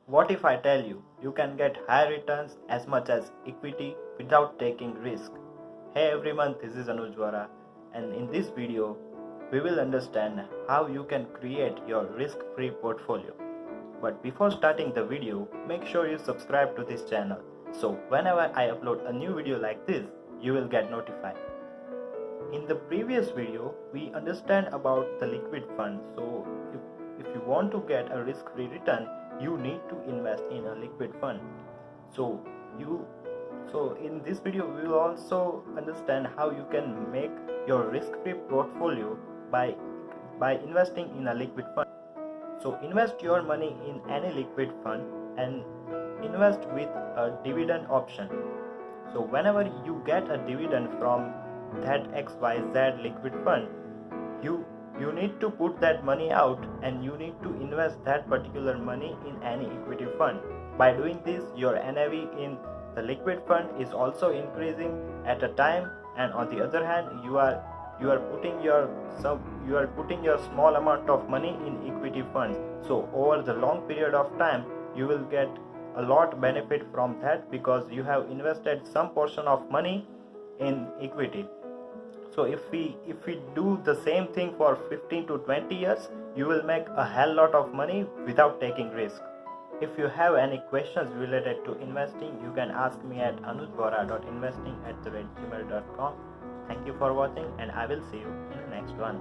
What if I tell you you can get higher returns as much as equity without taking risk? Hey everyone, this is Anuj Vohra, and in this video we will understand how you can create your risk-free portfolio. But before starting the video, make sure you subscribe to this channel so whenever I upload a new video like this, you will get notified. In the previous video, we understand about the liquid fund. So if you want to get a risk-free return, you need to invest in a liquid fund. So in this video, we will also understand how you can make your risk-free portfolio by investing in a liquid fund. So invest your money in any liquid fund and invest with a dividend option. So whenever you get a dividend from that XYZ liquid fund, you need to put that money out and you need to invest that particular money in any equity fund. By doing this, your NAV in the liquid fund is also increasing at a time, and on the other hand, you are putting your small amount of money in equity funds. So over the long period of time, you will get a lot benefit from that because you have invested some portion of money in equity. So if we do the same thing for 15 to 20 years, you will make a hell lot of money without taking risk. If you have any questions related to investing, you can ask me at anujvohra.investing@gmail.com. Thank you for watching, and I will see you in the next one.